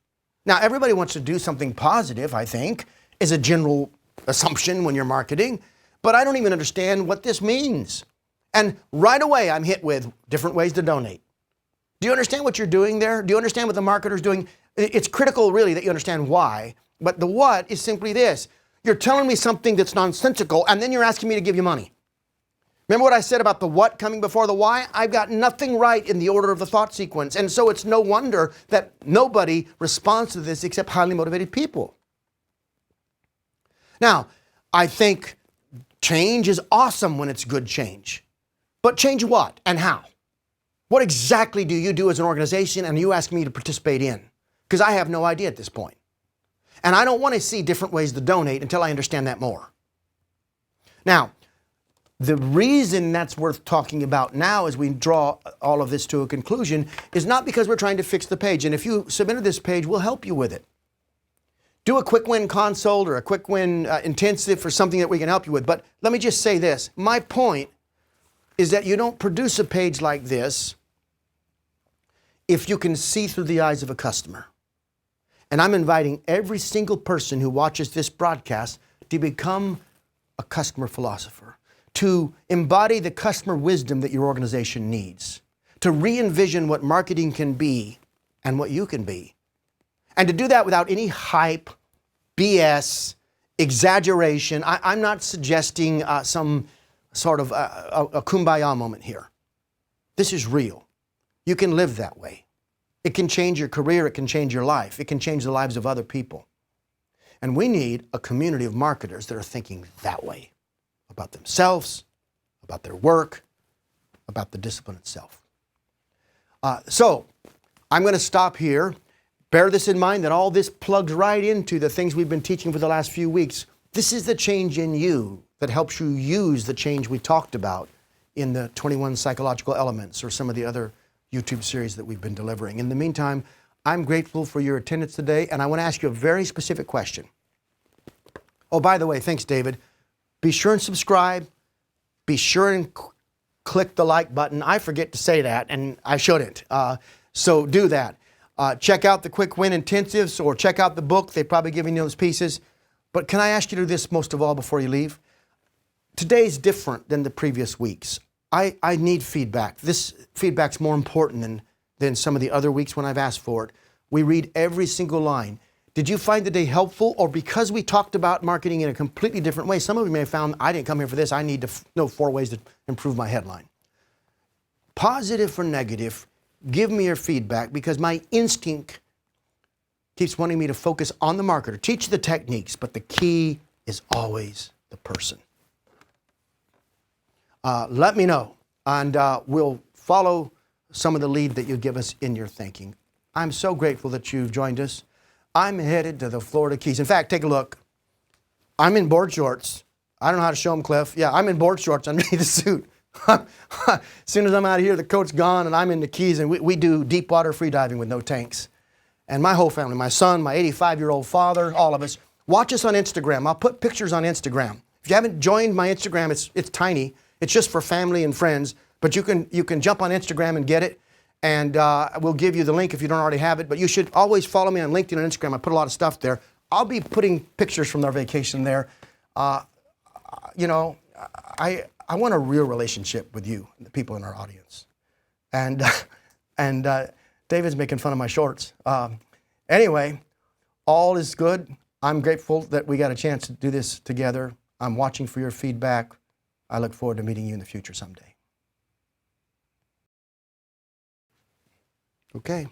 Now, everybody wants to do something positive, I think, is a general assumption when you're marketing, but I don't even understand what this means. And right away, I'm hit with different ways to donate. Do you understand what you're doing there? Do you understand what the marketer's doing? It's critical, really, that you understand why. But the what is simply this. You're telling me something that's nonsensical, and then you're asking me to give you money. Remember what I said about the what coming before the why? I've got nothing right in the order of the thought sequence. And so it's no wonder that nobody responds to this except highly motivated people. Now, I think change is awesome when it's good change. But change what and how? What exactly do you do as an organization and you ask me to participate in? Because I have no idea at this point. And I don't want to see different ways to donate until I understand that more. Now, the reason that's worth talking about now as we draw all of this to a conclusion is not because we're trying to fix the page. And if you submitted this page, we'll help you with it. Do a quick win consult or a quick win intensive for something that we can help you with. But let me just say this. My point is that you don't produce a page like this if you can see through the eyes of a customer. And I'm inviting every single person who watches this broadcast to become a customer philosopher, to embody the customer wisdom that your organization needs, to re-envision what marketing can be and what you can be, and to do that without any hype, BS, exaggeration. I'm not suggesting some sort of a kumbaya moment here. This is real. You can live that way. It can change your career. It can change your life. It can change the lives of other people. And we need a community of marketers that are thinking that way about themselves, about their work, about the discipline itself. So I'm going to stop here. Bear this in mind that all this plugs right into the things we've been teaching for the last few weeks. This is the change in you that helps you use the change we talked about in the 21 psychological elements or some of the other YouTube series that we've been delivering. In the meantime, I'm grateful for your attendance today, and I want to ask you a very specific question. Oh, by the way, thanks, David. Be sure and subscribe. Be sure and click the like button. I forget to say that, and I shouldn't. So do that. Check out the Quick Win Intensives or check out the book. They've probably given you those pieces. But can I ask you to do this most of all before you leave? Today's different than the previous weeks. I need feedback. This feedback's more important than some of the other weeks when I've asked for it. We read every single line. Did you find the day helpful, or because we talked about marketing in a completely different way, some of you may have found, I didn't come here for this, I need to know 4 ways to improve my headline. Positive or negative, give me your feedback, because my instinct keeps wanting me to focus on the marketer. Teach the techniques, but the key is always the person. Let me know, and we'll follow some of the lead that you give us in your thinking. I'm so grateful that you've joined us. I'm headed to the Florida Keys. In fact, take a look. I'm in board shorts. I don't know how to show them, Cliff. Yeah, I'm in board shorts underneath the suit. As soon as I'm out of here, the coat's gone, and I'm in the Keys, and we do deep water free diving with no tanks. And my whole family, my son, my 85-year-old father, all of us, watch us on Instagram. I'll put pictures on Instagram. If you haven't joined my Instagram, it's tiny. It's just for family and friends, but you can jump on Instagram and get it, and we'll give you the link if you don't already have it. But you should always follow me on LinkedIn and Instagram. I put a lot of stuff there. I'll be putting pictures from our vacation there. You know, I want a real relationship with you, the people in our audience, and David's making fun of my shorts. Anyway, all is good. I'm grateful that we got a chance to do this together. I'm watching for your feedback. I look forward to meeting you in the future someday. Okay.